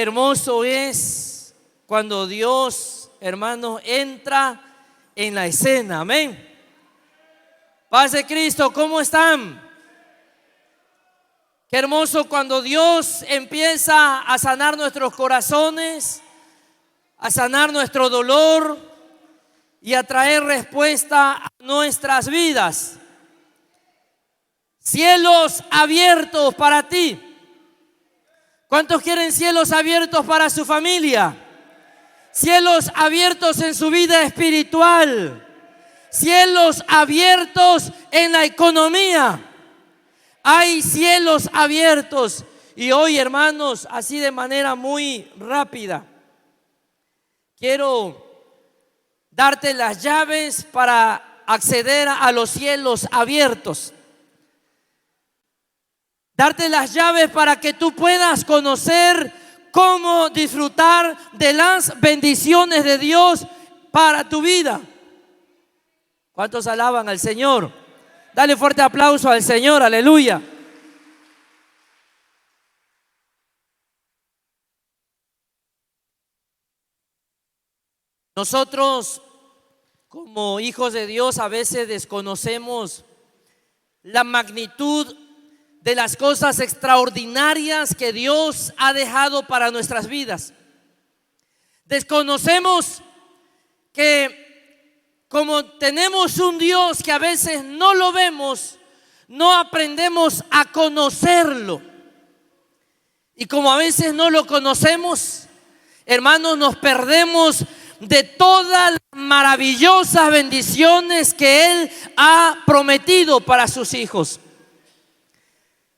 hermoso es cuando Dios, hermanos, entra en la escena. Amén. Paz de Cristo, ¿cómo están? Qué hermoso cuando Dios empieza a sanar nuestros corazones, a sanar nuestro dolor y a traer respuesta a nuestras vidas. Cielos abiertos para ti. ¿Cuántos quieren cielos abiertos para su familia? Cielos abiertos en su vida espiritual. Cielos abiertos en la economía. Hay cielos abiertos. Y hoy, hermanos, así de manera muy rápida, quiero darte las llaves para acceder a los cielos abiertos. Darte las llaves para que tú puedas conocer cómo disfrutar de las bendiciones de Dios para tu vida. ¿Cuántos alaban al Señor? Dale fuerte aplauso al Señor, aleluya. Nosotros, como hijos de Dios, a veces desconocemos la magnitud de las cosas extraordinarias que Dios ha dejado para nuestras vidas. Desconocemos que como tenemos un Dios que a veces no lo vemos, no aprendemos a conocerlo. Y como a veces no lo conocemos, hermanos, nos perdemos de todas las maravillosas bendiciones que Él ha prometido para sus hijos.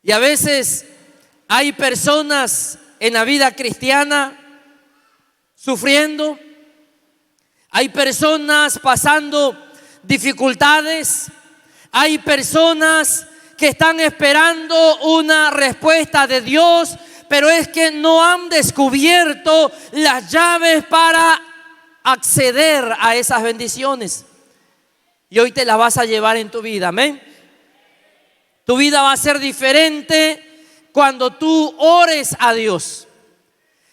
Y a veces hay personas en la vida cristiana sufriendo, hay personas pasando dificultades, hay personas que están esperando una respuesta de Dios, pero es que no han descubierto las llaves para acceder a esas bendiciones. Y hoy te las vas a llevar en tu vida, amén. Tu vida va a ser diferente cuando tú ores a Dios.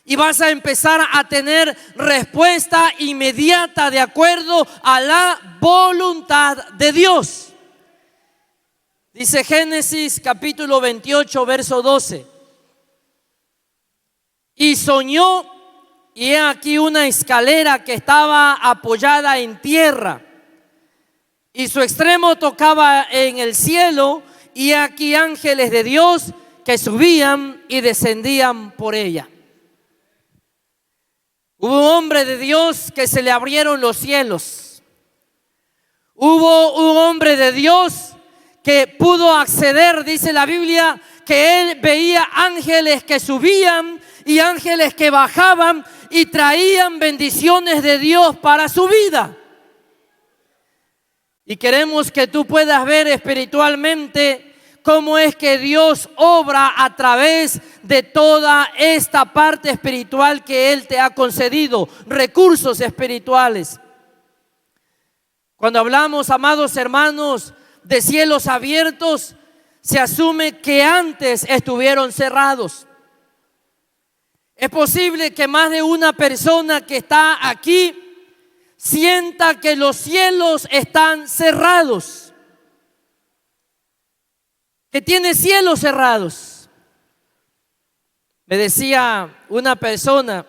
Y vas a empezar a tener respuesta inmediata de acuerdo a la voluntad de Dios. Dice Génesis capítulo 28, verso 12. Y soñó, y he aquí una escalera que estaba apoyada en tierra, y su extremo tocaba en el cielo, y aquí ángeles de Dios que subían y descendían por ella. Hubo un hombre de Dios que se le abrieron los cielos. Hubo un hombre de Dios que pudo acceder, dice la Biblia, que él veía ángeles que subían y ángeles que bajaban y traían bendiciones de Dios para su vida. Y queremos que tú puedas ver espiritualmente cómo es que Dios obra a través de toda esta parte espiritual que Él te ha concedido, recursos espirituales. Cuando hablamos, amados hermanos, de cielos abiertos, se asume que antes estuvieron cerrados. Es posible que más de una persona que está aquí sienta que los cielos están cerrados, que tiene cielos cerrados. Me decía una persona: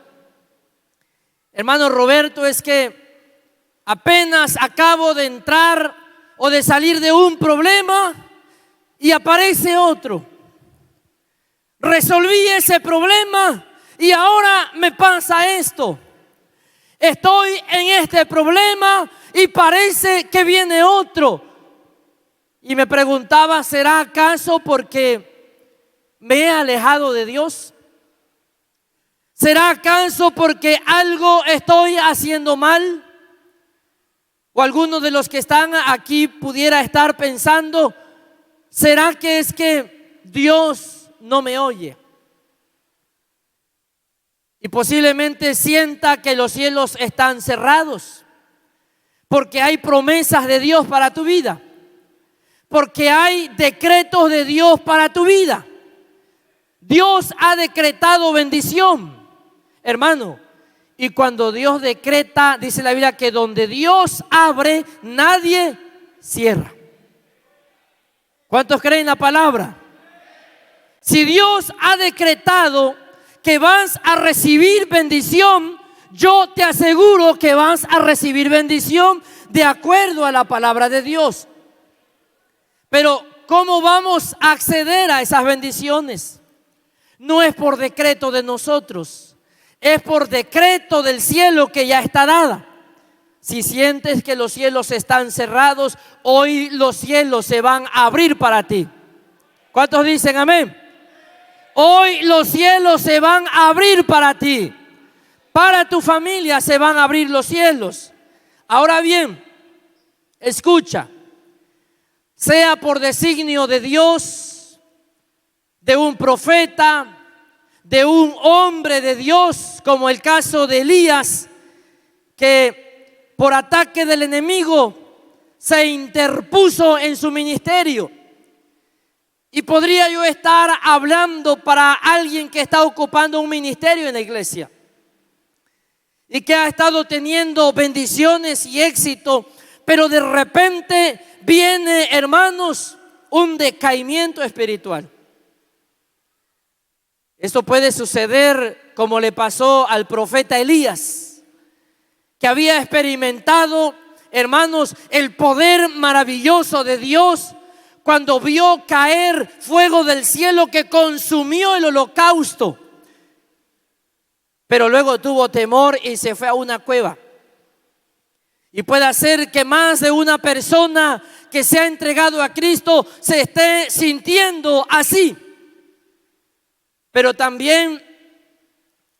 hermano Roberto, es que apenas acabo de entrar o de salir de un problema y aparece otro. Resolví ese problema y ahora me pasa esto. Estoy en este problema y parece que viene otro. Y me preguntaba, ¿será acaso porque me he alejado de Dios? ¿Será acaso porque algo estoy haciendo mal? O alguno de los que están aquí pudiera estar pensando, ¿será que es que Dios no me oye? Y posiblemente sienta que los cielos están cerrados, porque hay promesas de Dios para tu vida, porque hay decretos de Dios para tu vida. Dios ha decretado bendición. hermano. Y cuando Dios decreta, dice la Biblia que donde Dios abre, nadie cierra. ¿Cuántos creen la palabra? Si Dios ha decretado que vas a recibir bendición, yo te aseguro que vas a recibir bendición de acuerdo a la palabra de Dios. Pero ¿cómo vamos a acceder a esas bendiciones? No es por decreto de nosotros, es por decreto del cielo que ya está dada. Si sientes que los cielos están cerrados, hoy los cielos se van a abrir para ti. ¿Cuántos dicen amén? Hoy los cielos se van a abrir para ti. Para tu familia se van a abrir los cielos. Ahora bien, escucha. Sea por designio de Dios, de un profeta, de un hombre de Dios, como el caso de Elías, que por ataque del enemigo se interpuso en su ministerio. Y podría yo estar hablando para alguien que está ocupando un ministerio en la iglesia y que ha estado teniendo bendiciones y éxito, pero de repente viene, hermanos, un decaimiento espiritual. Esto puede suceder como le pasó al profeta Elías, que había experimentado, hermanos, el poder maravilloso de Dios cuando vio caer fuego del cielo que consumió el holocausto. Pero luego tuvo temor y se fue a una cueva. Y puede ser que más de una persona que se ha entregado a Cristo se esté sintiendo así. Pero también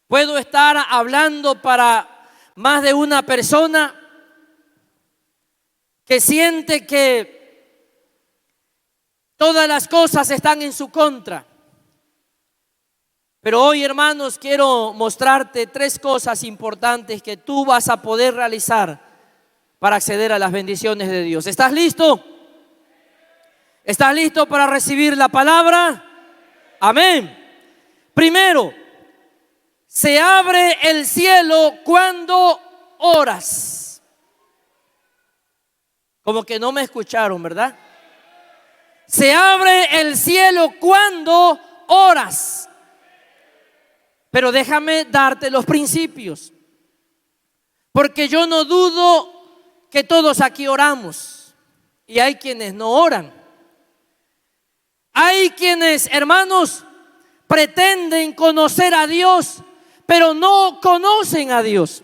puedo estar hablando para más de una persona que siente que todas las cosas están en su contra. Pero hoy, hermanos, quiero mostrarte 3 cosas importantes que tú vas a poder realizar para acceder a las bendiciones de Dios. ¿Estás listo? ¿Estás listo para recibir la palabra? Amén. Primero, se abre el cielo cuando oras. Como que no me escucharon, ¿verdad? Se abre el cielo cuando oras. Pero déjame darte los principios, porque yo no dudo que todos aquí oramos y hay quienes no oran. Hay quienes, hermanos, pretenden conocer a Dios, pero no conocen a Dios.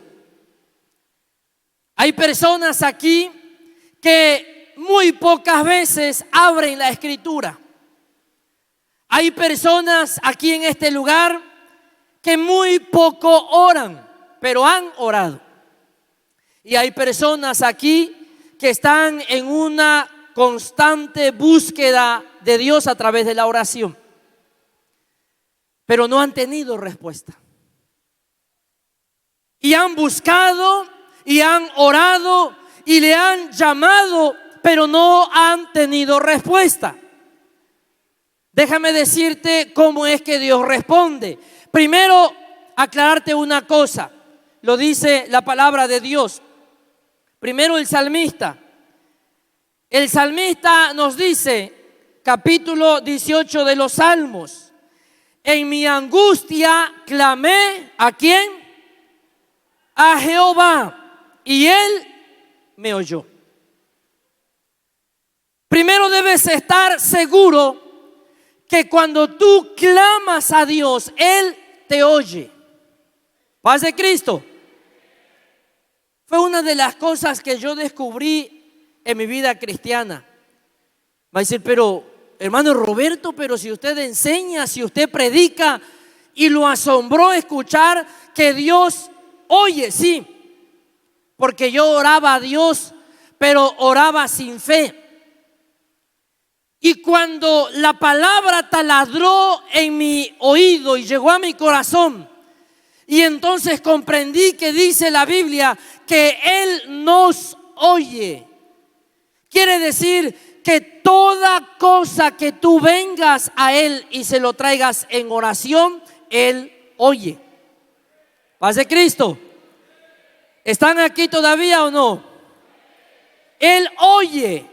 Hay personas aquí que muy pocas veces abren la Escritura. Hay personas aquí en este lugar que muy poco oran, pero han orado. Y hay personas aquí que están en una constante búsqueda de Dios a través de la oración, pero no han tenido respuesta. Y han buscado y han orado y le han llamado, pero no han tenido respuesta. Déjame decirte cómo es que Dios responde. Primero, aclararte una cosa, lo dice la palabra de Dios. Primero el salmista. El salmista nos dice, capítulo 18 de los Salmos: en mi angustia clamé, ¿a quién? A Jehová, y Él me oyó. Primero debes estar seguro que cuando tú clamas a Dios, Él te oye. Paz de Cristo. Fue una de las cosas que yo descubrí en mi vida cristiana. Va a decir, pero hermano Roberto, pero si usted enseña, si usted predica, y lo asombró escuchar que Dios oye, sí, porque yo oraba a Dios, pero oraba sin fe. Y cuando la palabra taladró en mi oído y llegó a mi corazón, y entonces comprendí que dice la Biblia que Él nos oye. Quiere decir que toda cosa que tú vengas a Él y se lo traigas en oración, Él oye. Paz de Cristo. ¿Están aquí todavía o no? Él oye,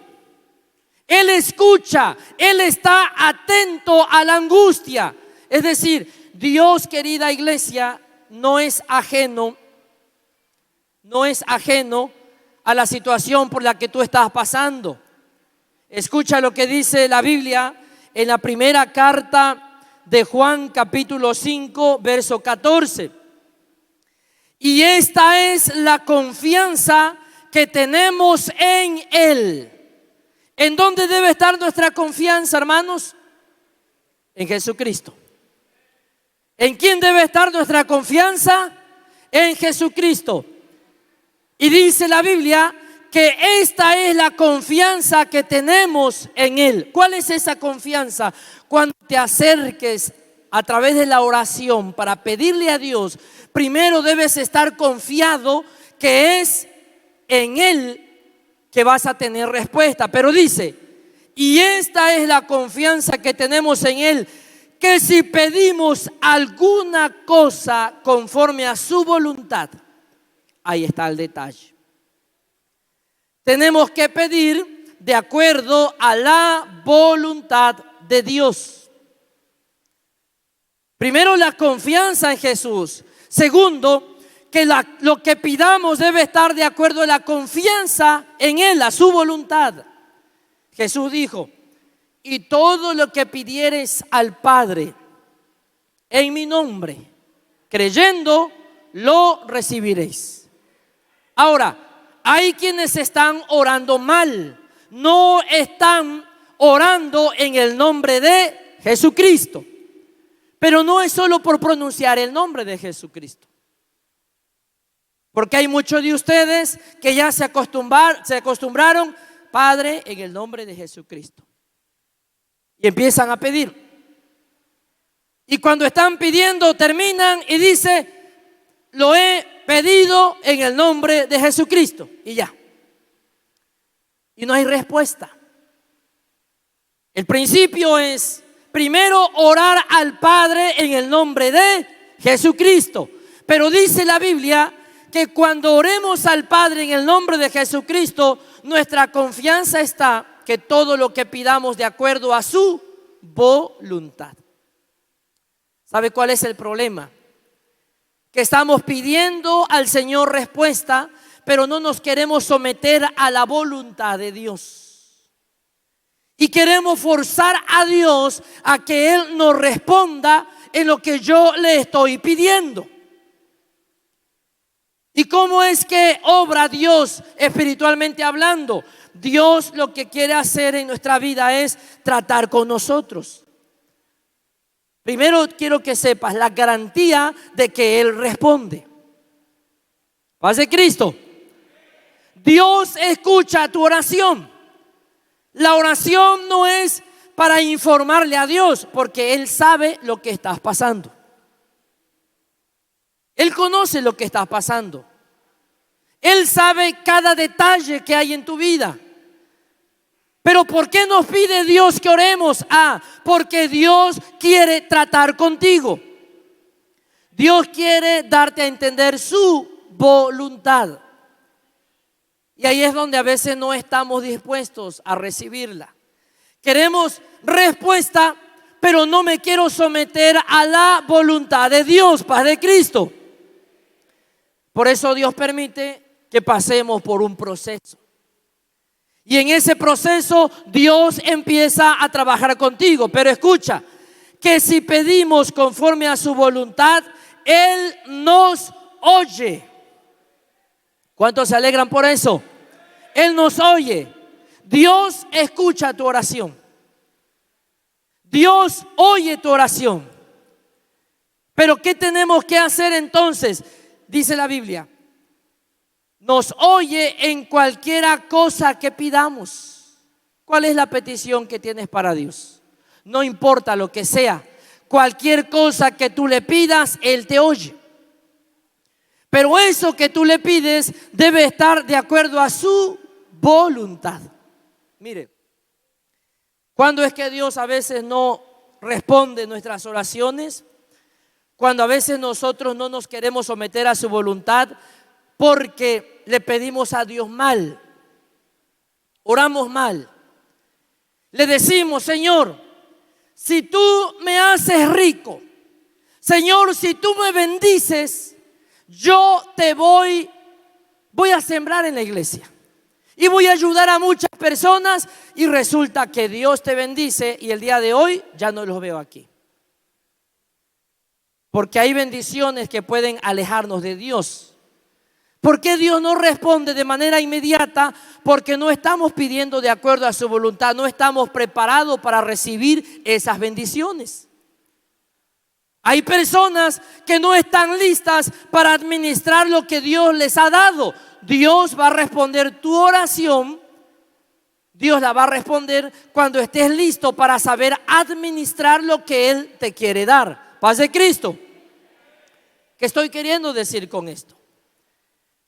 Él escucha, Él está atento a la angustia. Es decir, Dios, querida iglesia, no es ajeno a la situación por la que tú estás pasando. Escucha lo que dice la Biblia en la primera carta de Juan, capítulo 5, verso 14. Y esta es la confianza que tenemos en Él. ¿En dónde debe estar nuestra confianza, hermanos? En Jesucristo. ¿En quién debe estar nuestra confianza? En Jesucristo. Y dice la Biblia que esta es la confianza que tenemos en Él. ¿Cuál es esa confianza? Cuando te acerques a través de la oración para pedirle a Dios, primero debes estar confiado que es en Él que vas a tener respuesta. Pero dice, y esta es la confianza que tenemos en Él, que si pedimos alguna cosa conforme a su voluntad, ahí está el detalle. Tenemos que pedir de acuerdo a la voluntad de Dios. Primero, la confianza en Jesús. Segundo, que lo que pidamos debe estar de acuerdo a la confianza en Él, a su voluntad. Jesús dijo, y todo lo que pidieres al Padre en mi nombre, creyendo, lo recibiréis. Ahora, hay quienes están orando mal, no están orando en el nombre de Jesucristo. Pero no es solo por pronunciar el nombre de Jesucristo. Porque hay muchos de ustedes que ya se acostumbraron, Padre, en el nombre de Jesucristo. Y empiezan a pedir. Y cuando están pidiendo, terminan y dice, lo he pedido en el nombre de Jesucristo. Y ya. Y no hay respuesta. El principio es primero orar al Padre en el nombre de Jesucristo. Pero dice la Biblia que cuando oremos al Padre en el nombre de Jesucristo, nuestra confianza está que todo lo que pidamos de acuerdo a su voluntad. ¿Sabe cuál es el problema? Que estamos pidiendo al Señor respuesta, pero no nos queremos someter a la voluntad de Dios. Y queremos forzar a Dios a que Él nos responda en lo que yo le estoy pidiendo. ¿Y cómo es que obra Dios espiritualmente hablando? Dios lo que quiere hacer en nuestra vida es tratar con nosotros. Primero quiero que sepas la garantía de que Él responde. Paz de Cristo. Dios escucha tu oración. La oración no es para informarle a Dios, porque Él sabe lo que estás pasando. Él conoce lo que estás pasando. Él sabe cada detalle que hay en tu vida. Pero ¿por qué nos pide Dios que oremos? Porque Dios quiere tratar contigo. Dios quiere darte a entender su voluntad. Y ahí es donde a veces no estamos dispuestos a recibirla. Queremos respuesta, pero no me quiero someter a la voluntad de Dios, paz de Cristo. Por eso Dios permite que pasemos por un proceso. Y en ese proceso Dios empieza a trabajar contigo. Pero escucha, que si pedimos conforme a su voluntad, Él nos oye. ¿Cuántos se alegran por eso? Él nos oye. Dios escucha tu oración. Dios oye tu oración. Pero ¿qué tenemos que hacer entonces? Dice la Biblia, nos oye en cualquiera cosa que pidamos. ¿Cuál es la petición que tienes para Dios? No importa lo que sea, cualquier cosa que tú le pidas, Él te oye. Pero eso que tú le pides debe estar de acuerdo a su voluntad. Mire, ¿cuándo es que Dios a veces no responde nuestras oraciones? cuando a veces nosotros no nos queremos someter a su voluntad porque le pedimos a Dios mal, oramos mal. Le decimos: Señor, si tú me haces rico, Señor, si tú me bendices, yo te voy a sembrar en la iglesia y voy a ayudar a muchas personas, y resulta que Dios te bendice y el día de hoy ya no los veo aquí. Porque hay bendiciones que pueden alejarnos de Dios. ¿Por qué Dios no responde de manera inmediata? Porque no estamos pidiendo de acuerdo a su voluntad, no estamos preparados para recibir esas bendiciones. Hay personas que no están listas para administrar lo que Dios les ha dado. Dios va a responder tu oración, Dios la va a responder cuando estés listo para saber administrar lo que Él te quiere dar. Paz de Cristo. ¿Qué estoy queriendo decir con esto?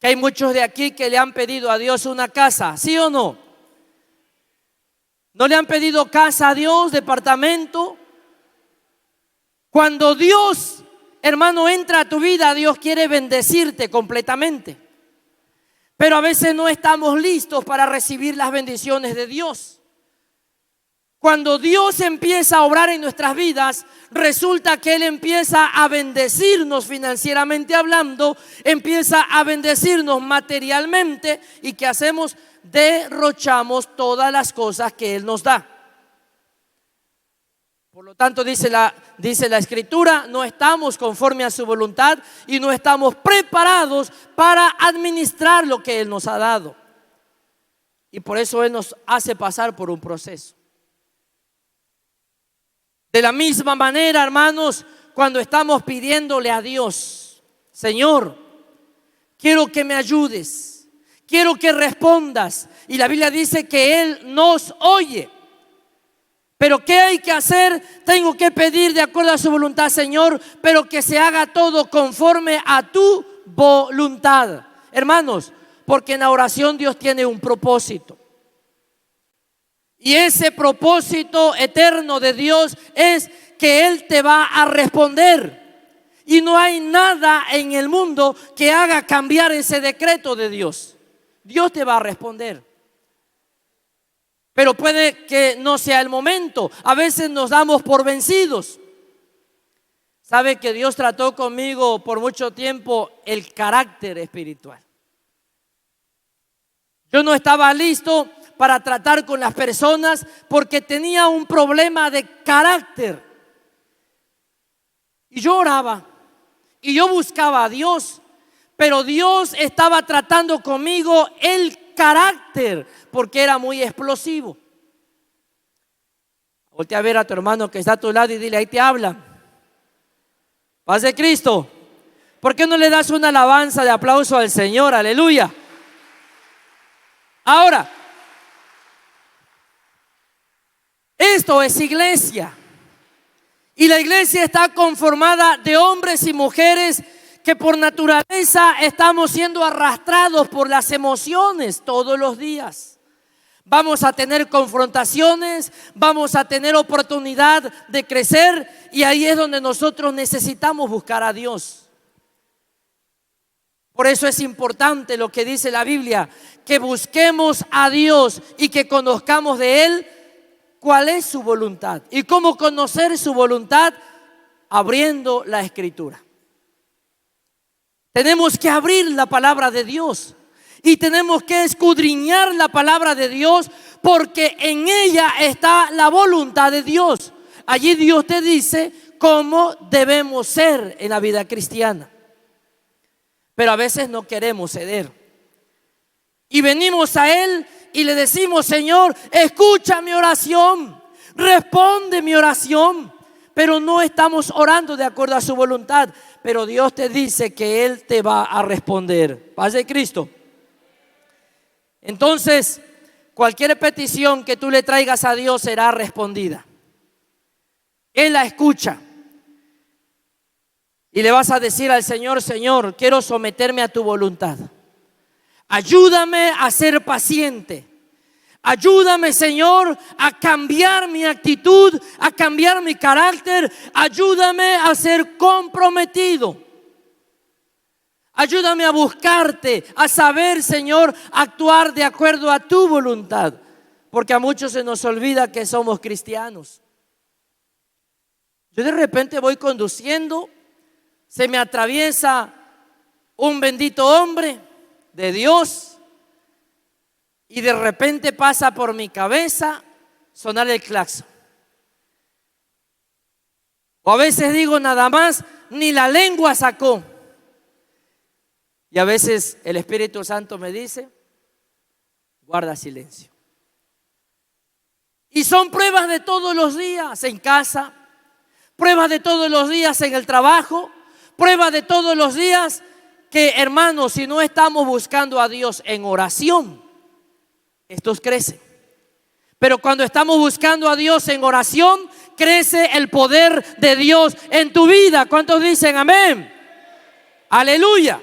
Que hay muchos de aquí que le han pedido a Dios una casa, ¿sí o no? ¿No le han pedido casa a Dios, departamento? Cuando Dios, hermano, entra a tu vida, Dios quiere bendecirte completamente. Pero a veces no estamos listos para recibir las bendiciones de Dios. Cuando Dios empieza a obrar en nuestras vidas, resulta que Él empieza a bendecirnos financieramente hablando, empieza a bendecirnos materialmente, y ¿qué hacemos? Derrochamos todas las cosas que Él nos da. Por lo tanto, dice la Escritura, no estamos conforme a su voluntad y no estamos preparados para administrar lo que Él nos ha dado. Y por eso Él nos hace pasar por un proceso. De la misma manera, hermanos, cuando estamos pidiéndole a Dios: Señor, quiero que me ayudes, quiero que respondas. Y la Biblia dice que Él nos oye. Pero ¿qué hay que hacer? Tengo que pedir de acuerdo a su voluntad, Señor, pero que se haga todo conforme a tu voluntad. Hermanos, porque en la oración Dios tiene un propósito. Y ese propósito eterno de Dios es que Él te va a responder. Y no hay nada en el mundo que haga cambiar ese decreto de Dios. Dios te va a responder. Pero puede que no sea el momento. A veces nos damos por vencidos. Sabe que Dios trató conmigo por mucho tiempo el carácter espiritual. Yo no estaba listo para tratar con las personas porque tenía un problema de carácter. Y yo oraba y yo buscaba a Dios, pero Dios estaba tratando conmigo el carácter porque era muy explosivo. Voltea a ver a tu hermano que está a tu lado y dile: ahí te habla. Paz de Cristo. ¿Por qué no le das una alabanza de aplauso al Señor? Aleluya. Ahora, esto es iglesia. Y la iglesia está conformada de hombres y mujeres que por naturaleza estamos siendo arrastrados por las emociones todos los días. Vamos a tener confrontaciones, vamos a tener oportunidad de crecer, y ahí es donde nosotros necesitamos buscar a Dios. Por eso es importante lo que dice la Biblia, que busquemos a Dios y que conozcamos de Él cuál es su voluntad. ¿Y cómo conocer su voluntad? Abriendo la Escritura. Tenemos que abrir la palabra de Dios y tenemos que escudriñar la palabra de Dios, porque en ella está la voluntad de Dios. Allí Dios te dice cómo debemos ser en la vida cristiana. Pero a veces no queremos ceder. Y venimos a Él y le decimos: Señor, escucha mi oración, responde mi oración. Pero no estamos orando de acuerdo a su voluntad. Pero Dios te dice que Él te va a responder. Paz de Cristo. Entonces, cualquier petición que tú le traigas a Dios será respondida. Él la escucha. Y le vas a decir al Señor: Señor, quiero someterme a tu voluntad. Ayúdame a ser paciente. Ayúdame, Señor, a cambiar mi actitud, a cambiar mi carácter. Ayúdame a ser comprometido. Ayúdame a buscarte, a saber, Señor, actuar de acuerdo a tu voluntad. Porque a muchos se nos olvida que somos cristianos. Yo de repente voy conduciendo, se me atraviesa un bendito hombre de Dios y de repente pasa por mi cabeza sonar el claxon. O a veces digo nada más, ni la lengua sacó. Y a veces el Espíritu Santo me dice, guarda silencio. Y son pruebas de todos los días en casa, pruebas de todos los días en el trabajo, pruebas de todos los días que, hermanos, si no estamos buscando a Dios en oración, estos crecen. Pero cuando estamos buscando a Dios en oración, crece el poder de Dios en tu vida. ¿Cuántos dicen amén? Aleluya.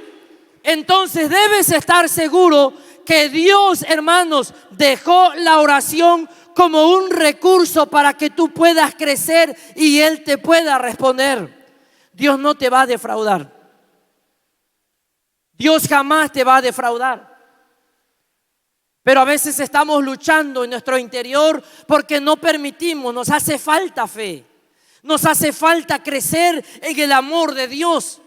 Entonces debes estar seguro que Dios, hermanos, dejó la oración como un recurso para que tú puedas crecer y Él te pueda responder. Dios no te va a defraudar. Dios jamás te va a defraudar. Pero a veces estamos luchando en nuestro interior porque no permitimos, nos hace falta fe, nos hace falta crecer en el amor de Dios.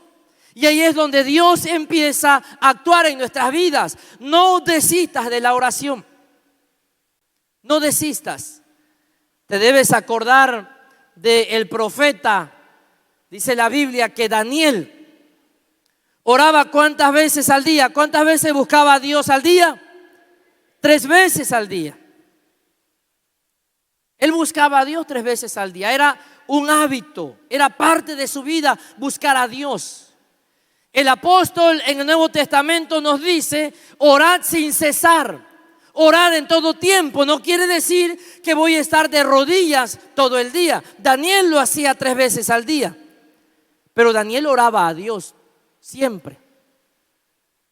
Y ahí es donde Dios empieza a actuar en nuestras vidas. No desistas de la oración, no desistas. Te debes acordar del profeta, dice la Biblia, que Daniel oraba ¿cuántas veces al día? ¿Cuántas veces buscaba a Dios al día? 3 veces al día. Él buscaba a Dios 3 veces al día. Era un hábito, era parte de su vida buscar a Dios. El apóstol en el Nuevo Testamento nos dice, orad sin cesar, orad en todo tiempo. No quiere decir que voy a estar de rodillas todo el día. Daniel lo hacía 3 veces al día, pero Daniel oraba a Dios siempre.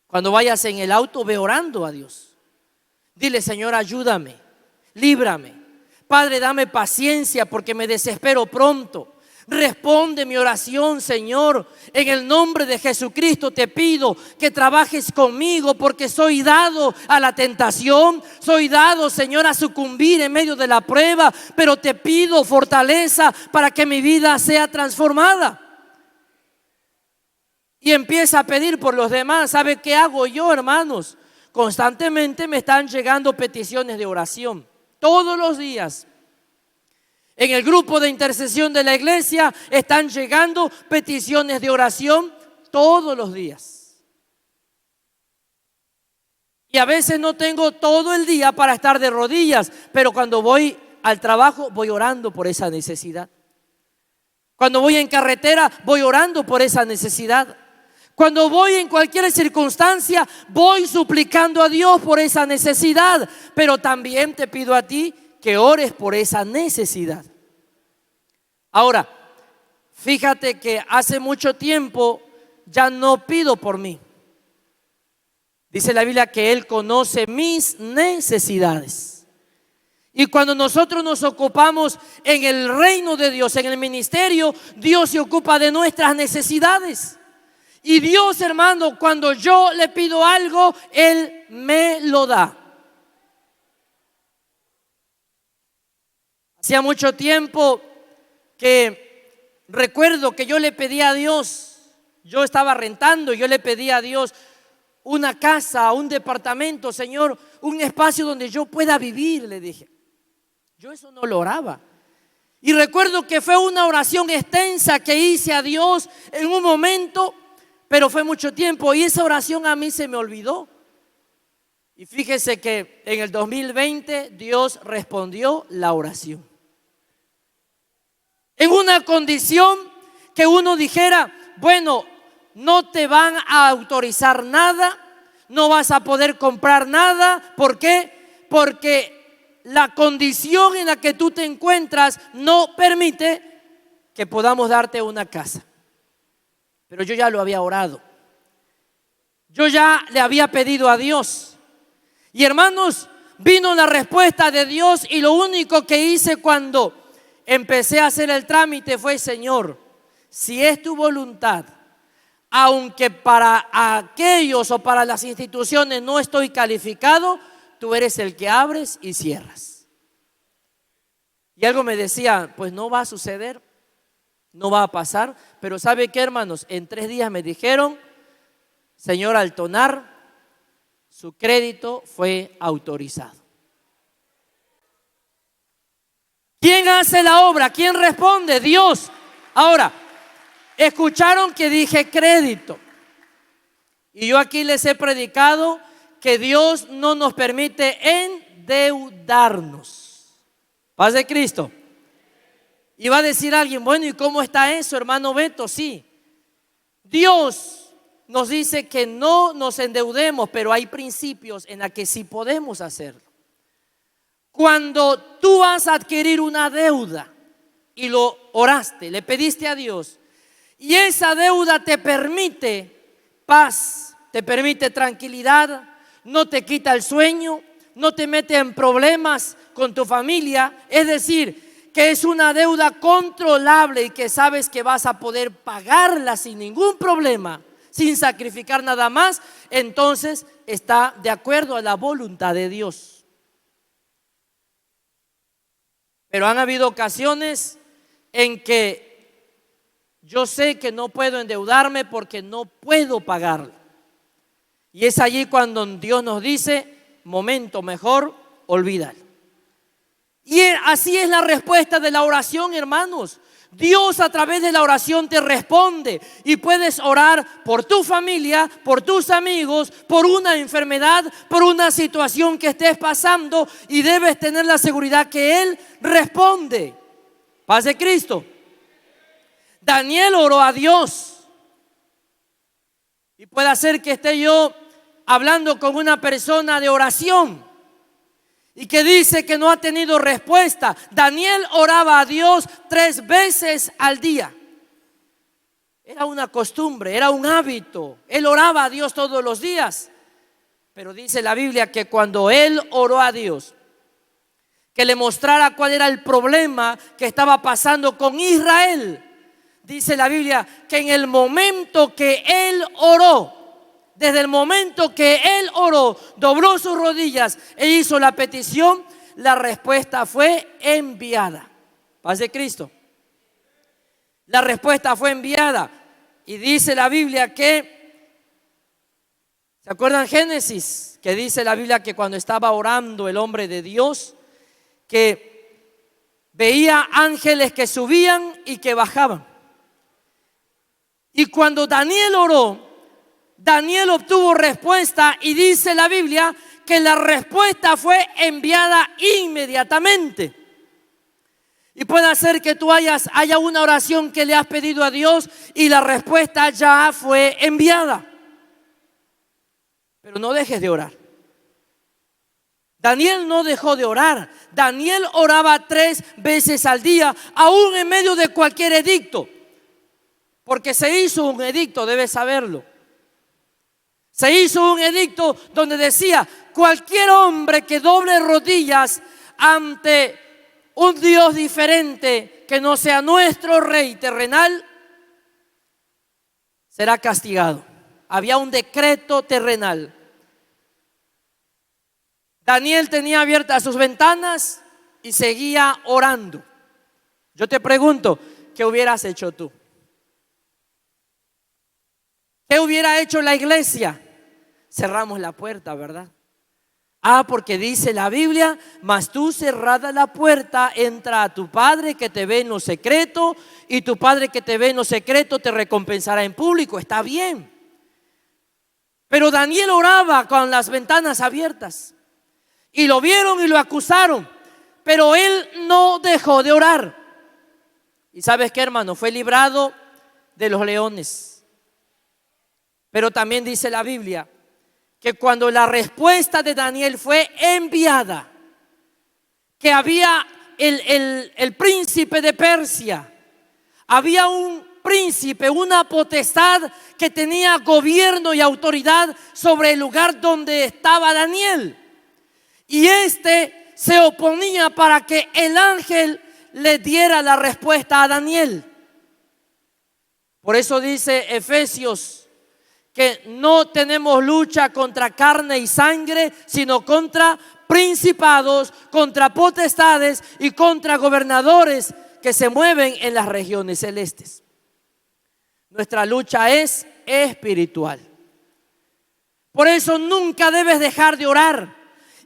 Cuando vayas en el auto, ve orando a Dios. Dile, Señor, ayúdame, líbrame. Padre, dame paciencia porque me desespero pronto. Responde mi oración, Señor. En el nombre de Jesucristo te pido que trabajes conmigo porque soy dado a la tentación. Soy dado, Señor, a sucumbir en medio de la prueba. Pero te pido fortaleza para que mi vida sea transformada. Y empieza a pedir por los demás. ¿Sabe qué hago yo, hermanos? Constantemente me están llegando peticiones de oración. Todos los días. En el grupo de intercesión de la iglesia están llegando peticiones de oración todos los días. Y a veces no tengo todo el día para estar de rodillas, pero cuando voy al trabajo voy orando por esa necesidad. Cuando voy en carretera voy orando por esa necesidad. Cuando voy en cualquier circunstancia, voy suplicando a Dios por esa necesidad. Pero también te pido a ti que ores por esa necesidad. Ahora, fíjate que hace mucho tiempo ya no pido por mí. Dice la Biblia que Él conoce mis necesidades. Y cuando nosotros nos ocupamos en el reino de Dios, en el ministerio, Dios se ocupa de nuestras necesidades. Y Dios, hermano, cuando yo le pido algo, Él me lo da. Hacía mucho tiempo que recuerdo que yo le pedí a Dios, yo estaba rentando, yo le pedí a Dios una casa, un departamento, Señor, un espacio donde yo pueda vivir, le dije. Yo eso no lo oraba. Y recuerdo que fue una oración extensa que hice a Dios en un momento, pero fue mucho tiempo y esa oración a mí se me olvidó. Y fíjese que en el 2020 Dios respondió la oración. En una condición que uno dijera, bueno, no te van a autorizar nada, no vas a poder comprar nada. ¿Por qué? Porque la condición en la que tú te encuentras no permite que podamos darte una casa. Pero yo ya lo había orado. Yo ya le había pedido a Dios. Y hermanos, vino la respuesta de Dios y lo único que hice cuando empecé a hacer el trámite fue: Señor, si es tu voluntad, aunque para aquellos o para las instituciones no estoy calificado, tú eres el que abres y cierras. Y algo me decía: pues no va a suceder, no va a pasar. Pero ¿sabe qué, hermanos? En 3 días me dijeron: señor Altonar, su crédito fue autorizado. ¿Quién hace la obra? ¿Quién responde? Dios. Ahora, escucharon que dije crédito. Y yo aquí les he predicado que Dios no nos permite endeudarnos. Paz de Cristo. Y va a decir alguien: bueno, ¿y cómo está eso, hermano Beto? Sí, Dios nos dice que no nos endeudemos, pero hay principios en los que sí podemos hacerlo. Cuando tú vas a adquirir una deuda y lo oraste, le pediste a Dios, y esa deuda te permite paz, te permite tranquilidad, no te quita el sueño, no te mete en problemas con tu familia, es decir, que es una deuda controlable y que sabes que vas a poder pagarla sin ningún problema, sin sacrificar nada más, entonces está de acuerdo a la voluntad de Dios. Pero han habido ocasiones en que yo sé que no puedo endeudarme porque no puedo pagarla. Y es allí cuando Dios nos dice: momento, mejor olvídalo. Y así es la respuesta de la oración, hermanos. Dios a través de la oración te responde y puedes orar por tu familia, por tus amigos, por una enfermedad, por una situación que estés pasando, y debes tener la seguridad que Él responde. Paz de Cristo. Daniel oró a Dios, y puede ser que esté yo hablando con una persona de oración y que dice que no ha tenido respuesta. Daniel oraba a Dios 3 veces al día. Era una costumbre, era un hábito. Él oraba a Dios todos los días. Pero dice la Biblia que cuando él oró a Dios, que le mostrara cuál era el problema que estaba pasando con Israel, dice la Biblia que en el momento que él oró, desde el momento que él oró, dobló sus rodillas e hizo la petición, la respuesta fue enviada. Paz de Cristo. La respuesta fue enviada. Y dice la Biblia que, ¿se acuerdan Génesis? Que dice la Biblia que cuando estaba orando el hombre de Dios, que veía ángeles que subían y que bajaban. Y cuando Daniel oró, Daniel obtuvo respuesta, y dice la Biblia que la respuesta fue enviada inmediatamente. Y puede ser que tú haya una oración que le has pedido a Dios y la respuesta ya fue enviada. Pero no dejes de orar. Daniel no dejó de orar. Daniel oraba 3 veces al día, aún en medio de cualquier edicto. Porque se hizo un edicto, debes saberlo. Se hizo un edicto donde decía: cualquier hombre que doble rodillas ante un Dios diferente que no sea nuestro rey terrenal será castigado. Había un decreto terrenal. Daniel tenía abiertas sus ventanas y seguía orando. Yo te pregunto, ¿qué hubieras hecho tú? ¿Qué hubiera hecho la iglesia? Cerramos la puerta, ¿verdad? Porque dice la Biblia: mas tú, cerrada la puerta, entra a tu Padre que te ve en lo secreto, y tu Padre que te ve en lo secreto te recompensará en público. Está bien. Pero Daniel oraba con las ventanas abiertas, y lo vieron y lo acusaron, pero él no dejó de orar. ¿Y sabes qué, hermano? Fue librado de los leones. Pero también dice la Biblia que cuando la respuesta de Daniel fue enviada, que había el príncipe de Persia, había un príncipe, una potestad que tenía gobierno y autoridad sobre el lugar donde estaba Daniel. Y este se oponía para que el ángel le diera la respuesta a Daniel. Por eso dice Efesios que no tenemos lucha contra carne y sangre, sino contra principados, contra potestades y contra gobernadores que se mueven en las regiones celestes. Nuestra lucha es espiritual. Por eso nunca debes dejar de orar.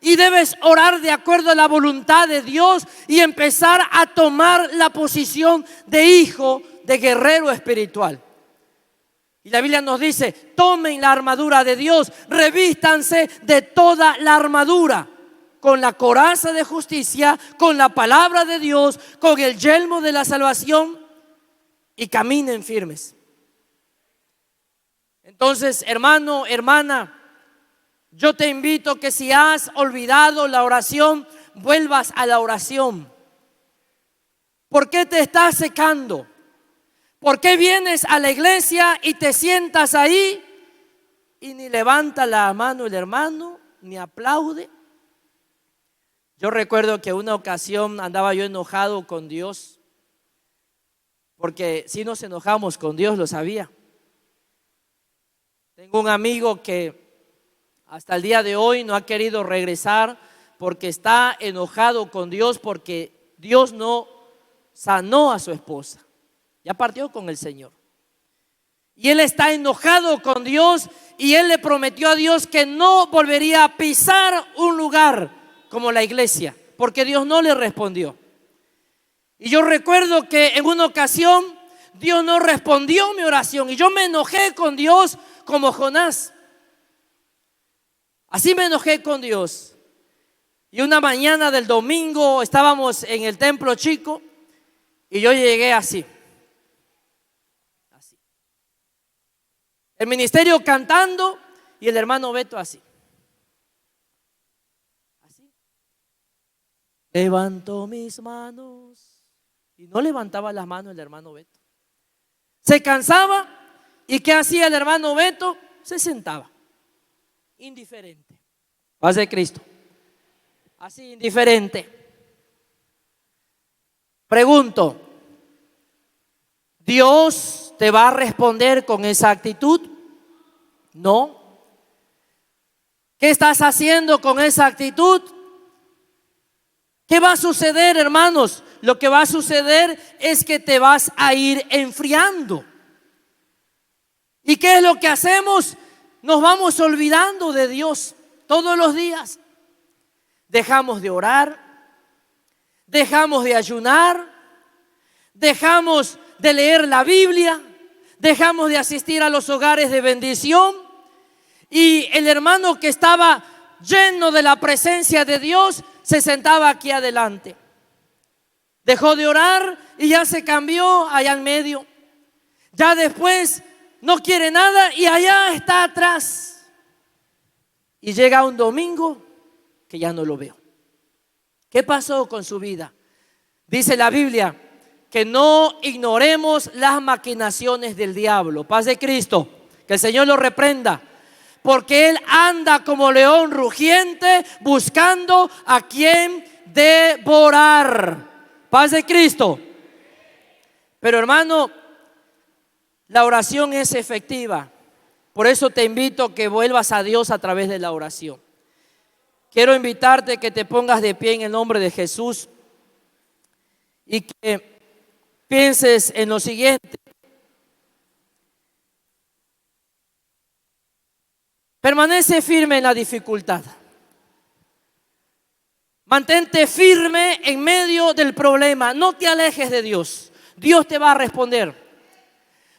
Y debes orar de acuerdo a la voluntad de Dios y empezar a tomar la posición de hijo, de guerrero espiritual. Y la Biblia nos dice: tomen la armadura de Dios, revístanse de toda la armadura, con la coraza de justicia, con la palabra de Dios, con el yelmo de la salvación, y caminen firmes. Entonces, hermano, hermana, yo te invito que si has olvidado la oración, vuelvas a la oración. ¿Por qué te estás secando? ¿Por qué vienes a la iglesia y te sientas ahí y ni levanta la mano el hermano, ni aplaude? Yo recuerdo que una ocasión andaba yo enojado con Dios, porque si nos enojamos con Dios, lo sabía. Tengo un amigo que hasta el día de hoy no ha querido regresar porque está enojado con Dios, porque Dios no sanó a su esposa. Ya partió con el Señor. Y él está enojado con Dios y él le prometió a Dios que no volvería a pisar un lugar como la iglesia, porque Dios no le respondió. Y yo recuerdo que en una ocasión Dios no respondió mi oración y yo me enojé con Dios como Jonás. Así me enojé con Dios. Y una mañana del domingo estábamos en el templo chico y yo llegué así. El ministerio cantando y el hermano Beto así. Levanto mis manos. Y no levantaba las manos el hermano Beto. Se cansaba y ¿qué hacía el hermano Beto? Se sentaba. Indiferente. Paz de Cristo. Así, indiferente. Pregunto, ¿Dios te va a responder con esa actitud? No. ¿Qué estás haciendo con esa actitud? ¿Qué va a suceder, hermanos? Lo que va a suceder es que te vas a ir enfriando. ¿Y qué es lo que hacemos? Nos vamos olvidando de Dios todos los días. Dejamos de orar, dejamos de ayunar, dejamos de leer la Biblia, dejamos de asistir a los hogares de bendición. Y el hermano que estaba lleno de la presencia de Dios se sentaba aquí adelante. Dejó de orar y ya se cambió allá en medio. Ya después no quiere nada y allá está atrás. Y llega un domingo que ya no lo veo. ¿Qué pasó con su vida? Dice la Biblia que no ignoremos las maquinaciones del diablo. Paz de Cristo, que el Señor lo reprenda. Porque él anda como león rugiente buscando a quien devorar. Paz de Cristo. Pero hermano, la oración es efectiva. Por eso te invito a que vuelvas a Dios a través de la oración. Quiero invitarte a que te pongas de pie en el nombre de Jesús y que pienses en lo siguiente. Permanece firme en la dificultad. Mantente firme en medio del problema. No te alejes de Dios. Dios te va a responder.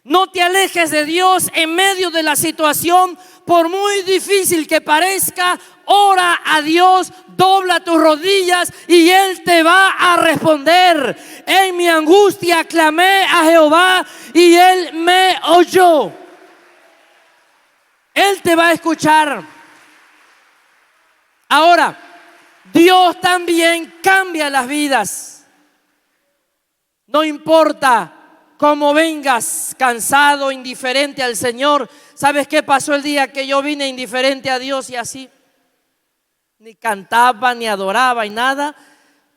No te alejes de Dios en medio de la situación. Por muy difícil que parezca, ora a Dios, dobla tus rodillas y Él te va a responder. En mi angustia clamé a Jehová y Él me oyó. Él te va a escuchar. Ahora, Dios también cambia las vidas. No importa cómo vengas, cansado, indiferente al Señor. ¿Sabes qué pasó el día que yo vine indiferente a Dios y así? ni cantaba, ni adoraba, y nada.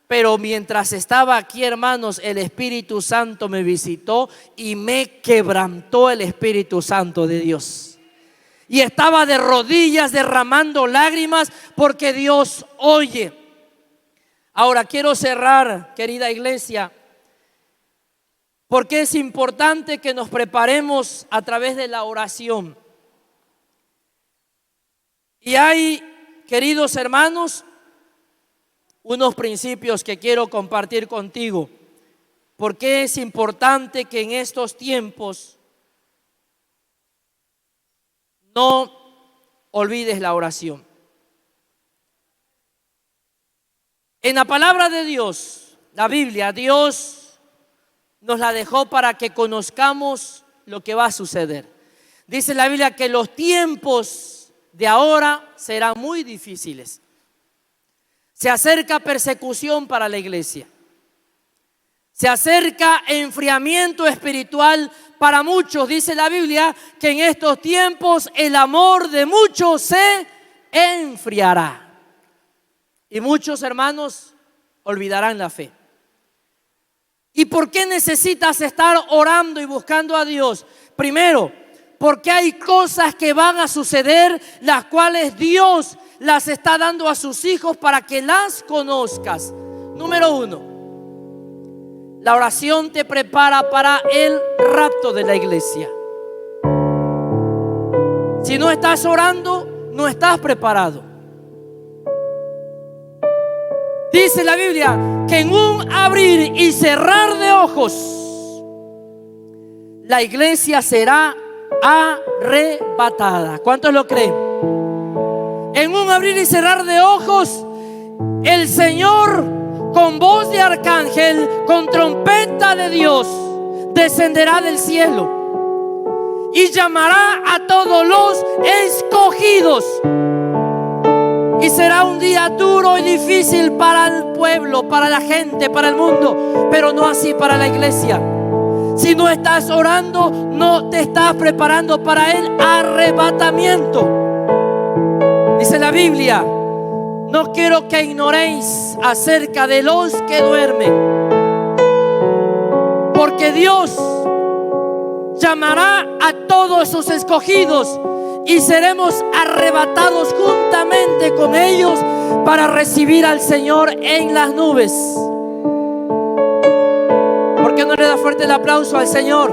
Pero mientras estaba aquí, hermanos, el Espíritu Santo me visitó y me quebrantó el Espíritu Santo de Dios. Y estaba de rodillas derramando lágrimas porque Dios oye. Ahora quiero cerrar, querida iglesia, porque es importante que nos preparemos a través de la oración. Y hay, queridos hermanos, unos principios que quiero compartir contigo, porque es importante que en estos tiempos no olvides la oración. En la palabra de Dios, la Biblia, Dios nos la dejó para que conozcamos lo que va a suceder. Dice la Biblia que los tiempos de ahora serán muy difíciles. Se acerca persecución para la iglesia. Se acerca enfriamiento espiritual para muchos. Dice la Biblia que en estos tiempos el amor de muchos se enfriará. Y muchos hermanos olvidarán la fe. ¿Y por qué necesitas estar orando y buscando a Dios? Primero, porque hay cosas que van a suceder, las cuales Dios las está dando a sus hijos para que las conozcas. Número 1, la oración te prepara para el rapto de la iglesia. Si no estás orando, no estás preparado. Dice la Biblia que en un abrir y cerrar de ojos, la iglesia será arrebatada. ¿Cuántos lo creen? En un abrir y cerrar de ojos, el Señor con voz de arcángel, con trompeta de Dios, descenderá del cielo y llamará a todos los escogidos. Y será un día duro y difícil para el pueblo, para la gente, para el mundo, pero no así para la iglesia. Si no estás orando, no te estás preparando para el arrebatamiento. Dice la Biblia: no quiero que ignoréis acerca de los que duermen, porque Dios llamará a todos sus escogidos y seremos arrebatados juntamente con ellos para recibir al Señor en las nubes. ¿Por qué no le da fuerte el aplauso al Señor?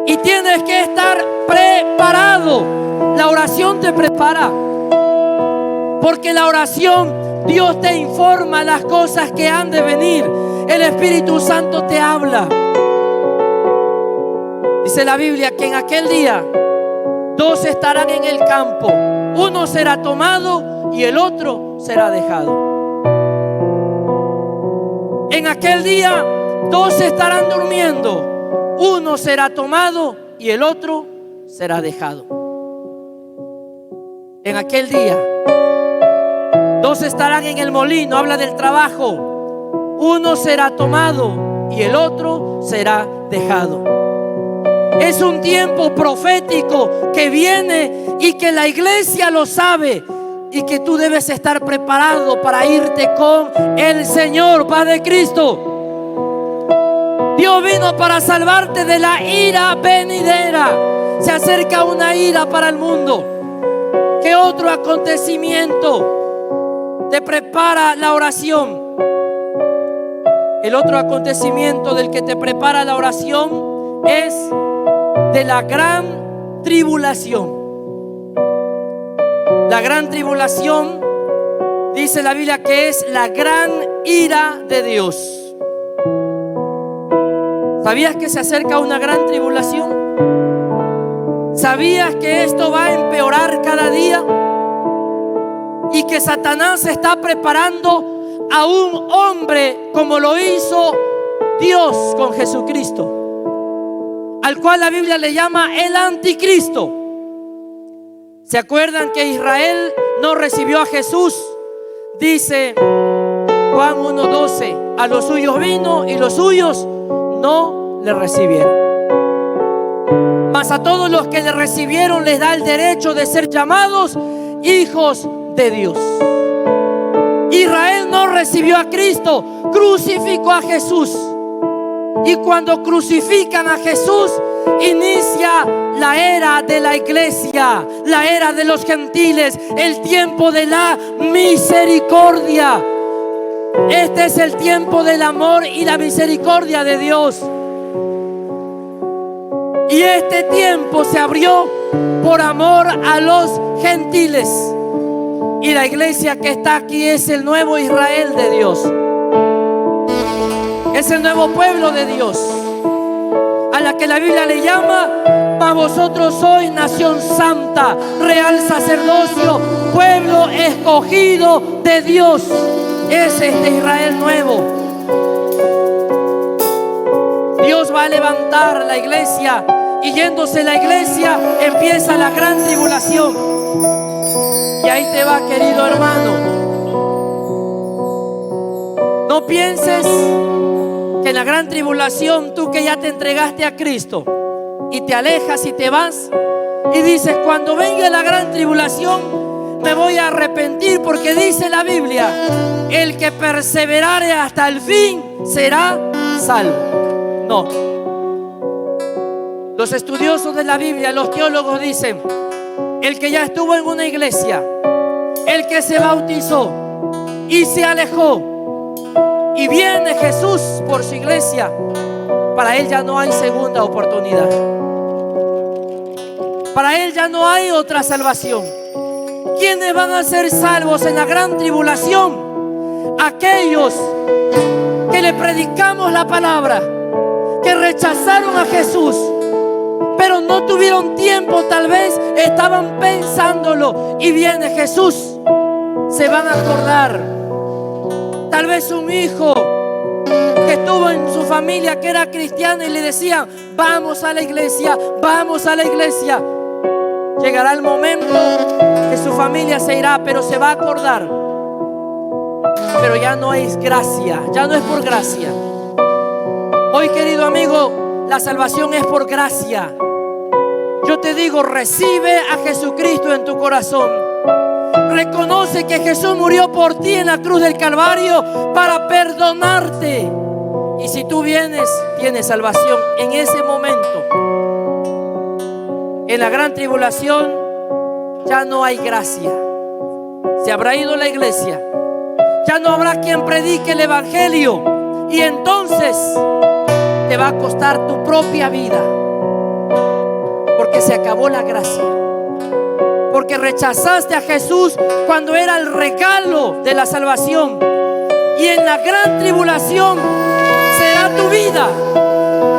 Y tienes que estar preparado. La oración te prepara, porque la oración, Dios te informa las cosas que han de venir. El Espíritu Santo te habla. Dice la Biblia que en aquel día 2 estarán en el campo, uno será tomado y el otro será dejado. En aquel día 2 estarán durmiendo, uno será tomado y el otro será dejado. En aquel día 2 estarán en el molino, habla del trabajo, uno será tomado y el otro será dejado. Es un tiempo profético que viene y que la iglesia lo sabe, y que tú debes estar preparado para irte con el Señor, Padre Cristo. Dios vino para salvarte de la ira venidera. Se acerca una ira para el mundo. ¿Qué otro acontecimiento te prepara la oración? El otro acontecimiento del que te prepara la oración es de la gran tribulación. La gran tribulación, dice la Biblia, que es la gran ira de Dios. ¿Sabías que se acerca una gran tribulación? ¿Sabías que esto va a empeorar cada día? Y que Satanás se está preparando a un hombre como lo hizo Dios con Jesucristo, al cual la Biblia le llama el anticristo. ¿Se acuerdan que Israel no recibió a Jesús? Dice Juan 1:12: a los suyos vino y los suyos no le recibieron. Mas a todos los que le recibieron les da el derecho de ser llamados hijos de Dios. Israel no recibió a Cristo, crucificó a Jesús. Y cuando crucifican a Jesús, inicia la era de la iglesia, la era de los gentiles, el tiempo de la misericordia. Este es el tiempo del amor y la misericordia de Dios. Y este tiempo se abrió por amor a los gentiles. Y la iglesia que está aquí es el nuevo Israel de Dios. Es el nuevo pueblo de Dios, a la que la Biblia le llama: mas vosotros sois nación santa, real sacerdocio, pueblo escogido de Dios. Es este Israel nuevo. Dios va a levantar la iglesia, y yéndose la iglesia empieza la gran tribulación. Y ahí te va, querido hermano. No pienses que en la gran tribulación, tú que ya te entregaste a Cristo y te alejas y te vas y dices: cuando venga la gran tribulación me voy a arrepentir, porque dice la Biblia: el que perseverare hasta el fin será salvo. No. Los estudiosos de la Biblia, los teólogos dicen: el que ya estuvo en una iglesia, el que se bautizó y se alejó, y viene Jesús por su iglesia, para él ya no hay segunda oportunidad. Para él ya no hay otra salvación. ¿Quiénes van a ser salvos en la gran tribulación? Aquellos que le predicamos la palabra, que rechazaron a Jesús, pero no tuvieron tiempo, tal vez estaban pensándolo, y viene Jesús. Se van a acordar. Tal vez un hijo que estuvo en su familia que era cristiano y le decían: vamos a la iglesia, vamos a la iglesia. Llegará el momento que su familia se irá, pero se va a acordar. Pero ya no es gracia, ya no es por gracia. Hoy, querido amigo, la salvación es por gracia. Yo te digo: recibe a Jesucristo en tu corazón. Reconoce que Jesús murió por ti en la cruz del Calvario para perdonarte. Y si tú vienes, tienes salvación en ese momento. En la gran tribulación ya no hay gracia. Se habrá ido la iglesia. Ya no habrá quien predique el evangelio. Y entonces te va a costar tu propia vida, porque se acabó la gracia. Porque rechazaste a Jesús cuando era el regalo de la salvación. Y en la gran tribulación será tu vida.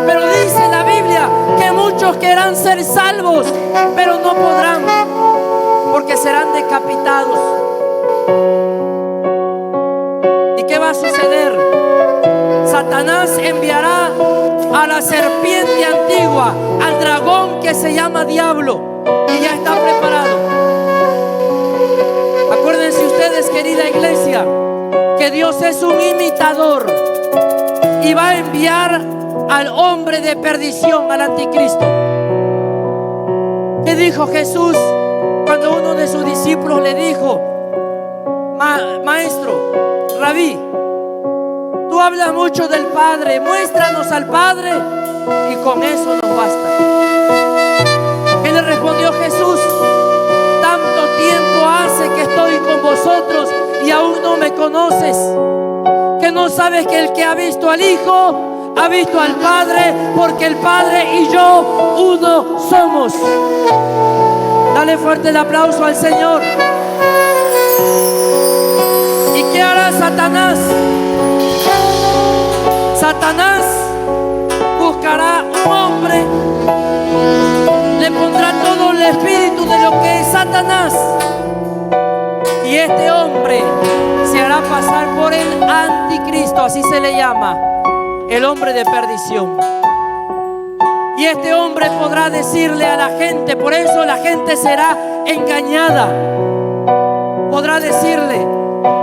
Pero dice la Biblia que muchos querrán ser salvos, pero no podrán, porque serán decapitados. ¿Y qué va a suceder? Satanás enviará a la serpiente antigua, al dragón que se llama diablo, y ya está preparado. Acuérdense ustedes, querida iglesia, que Dios es un imitador y va a enviar al hombre de perdición, al anticristo. ¿Qué dijo Jesús cuando uno de sus discípulos le dijo: maestro, rabí, tú hablas mucho del Padre, muéstranos al Padre y con eso nos basta? ¿Qué le respondió Jesús? Tanto tiempo hace que estoy con vosotros y aún no me conoces, que no sabes que el que ha visto al Hijo ha visto al Padre, porque el Padre y yo uno somos. Dale fuerte el aplauso al Señor. ¿Y qué hará Satanás? Satanás buscará un hombre, le pondrá todo el espíritu de lo que es Satanás, y este hombre se hará pasar por el anticristo, así se le llama, el hombre de perdición. Y este hombre podrá decirle a la gente, por eso la gente será engañada, podrá decirle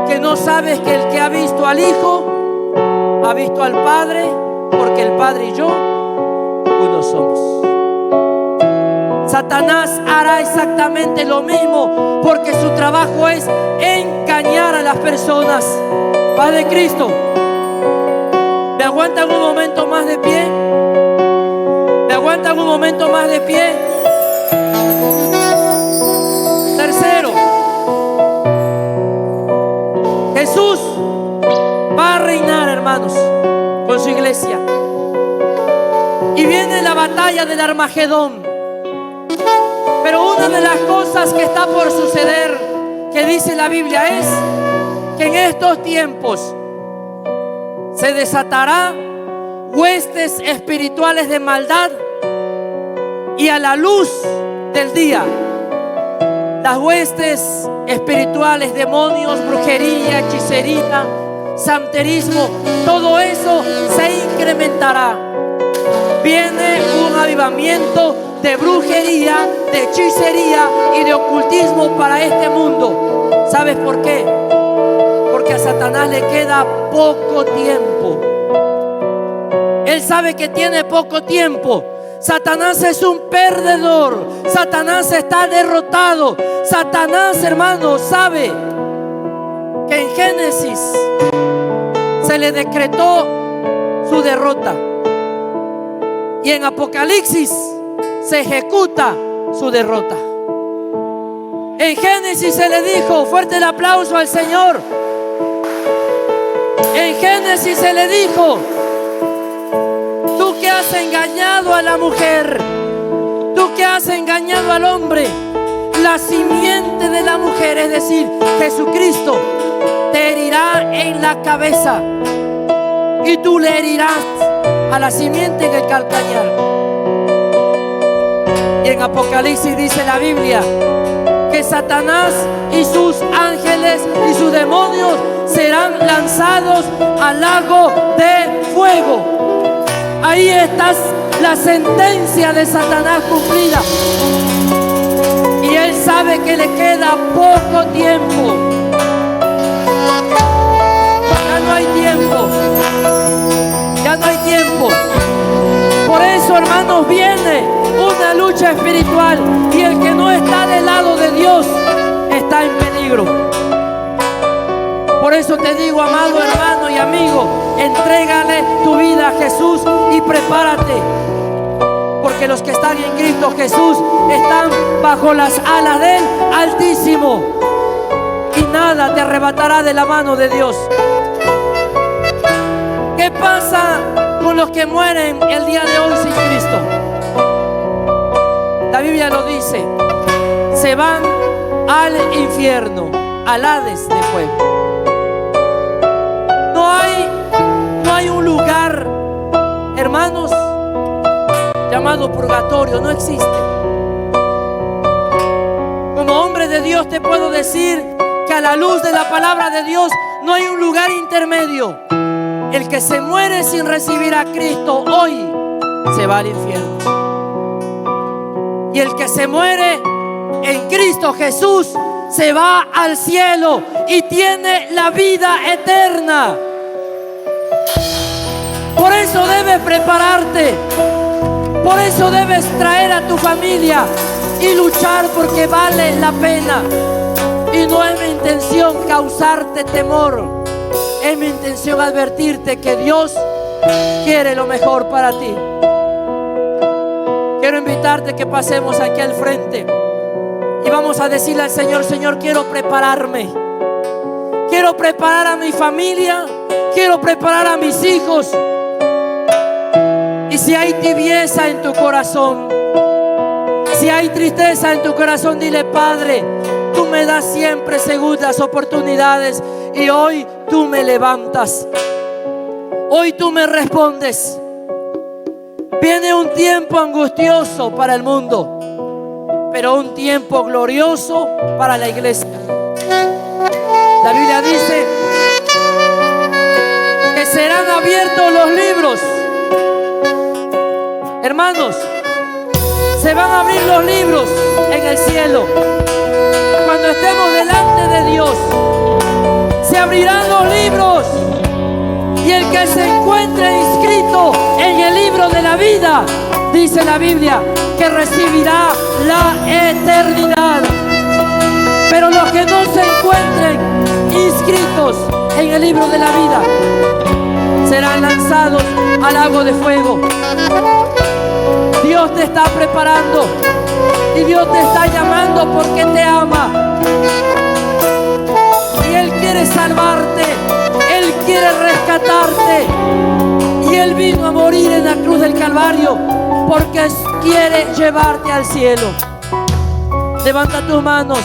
que no sabes que el que ha visto al Hijo ha visto al Padre, porque el Padre y yo uno somos. Satanás hará exactamente lo mismo, porque su trabajo es engañar a las personas. Padre Cristo, ¿me aguantan un momento más de pie? ¿Me aguantan un momento más de pie? Tercero, Jesús va a reinar, hermanos, con su iglesia. Y viene la batalla del Armagedón. Pero una de las cosas que está por suceder, que dice la Biblia, es que en estos tiempos se desatará huestes espirituales de maldad, y a la luz del día las huestes espirituales, demonios, brujería, hechicería, santerismo, todo eso se incrementará. Viene un avivamiento de brujería, de hechicería y de ocultismo para este mundo. ¿Sabes por qué? Porque a Satanás le queda poco tiempo. Él sabe que tiene poco tiempo. Satanás es un perdedor. Satanás está derrotado. Satanás, hermano, sabe que en Génesis se le decretó su derrota, y en Apocalipsis se ejecuta su derrota. En Génesis se le dijo, fuerte el aplauso al Señor. En Génesis se le dijo: tú que has engañado a la mujer, tú que has engañado al hombre, la simiente de la mujer, es decir, Jesucristo, te herirá en la cabeza, y tú le herirás a la simiente en el calcañar. Y en Apocalipsis dice la Biblia que Satanás y sus ángeles y sus demonios serán lanzados al lago de fuego. Ahí está la sentencia de Satanás cumplida. Y él sabe que le queda poco tiempo. Ya no hay tiempo. Ya no hay tiempo. Por eso, hermanos, viene una lucha espiritual, y el que no está del lado de Dios está en peligro. Por eso te digo, amado hermano y amigo, entrégale tu vida a Jesús y prepárate, porque los que están en Cristo Jesús están bajo las alas del Altísimo, y nada te arrebatará de la mano de Dios. ¿Qué pasa con los que mueren el día de hoy sin Cristo? La Biblia lo dice: se van al infierno, al Hades de fuego. No hay un lugar, hermanos, llamado purgatorio. No existe. Como hombre de Dios te puedo decir que a la luz de la palabra de Dios no hay un lugar intermedio. El que se muere sin recibir a Cristo hoy se va al infierno. Y el que se muere en Cristo Jesús se va al cielo y tiene la vida eterna. Por eso debes prepararte. Por eso debes traer a tu familia y luchar, porque vale la pena. Y no es mi intención causarte temor. Es mi intención advertirte que Dios quiere lo mejor para ti. Quiero invitarte que pasemos aquí al frente y vamos a decirle al Señor: Señor, quiero prepararme. Quiero preparar a mi familia. Quiero preparar a mis hijos. Y si hay tibieza en tu corazón, si hay tristeza en tu corazón, dile: Padre, tú me das siempre segundas oportunidades, y hoy tú me levantas. Hoy tú me respondes. Viene un tiempo angustioso para el mundo, pero un tiempo glorioso para la iglesia. La Biblia dice que serán abiertos los libros. Hermanos, se van a abrir los libros en el cielo. Cuando estemos delante de Dios, se abrirán los libros, y el que se encuentre inscrito en el libro de la vida dice la Biblia que recibirá la eternidad. Pero los que no se encuentren inscritos en el libro de la vida serán lanzados al lago de fuego. Dios te está preparando y Dios te está llamando porque te ama. Y Él quiere salvarte, Él quiere rescatarte. Y Él vino a morir en la cruz del Calvario porque quiere llevarte al cielo. Levanta tus manos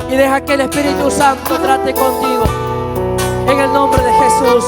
y deja que el Espíritu Santo trate contigo. En el nombre de Jesús.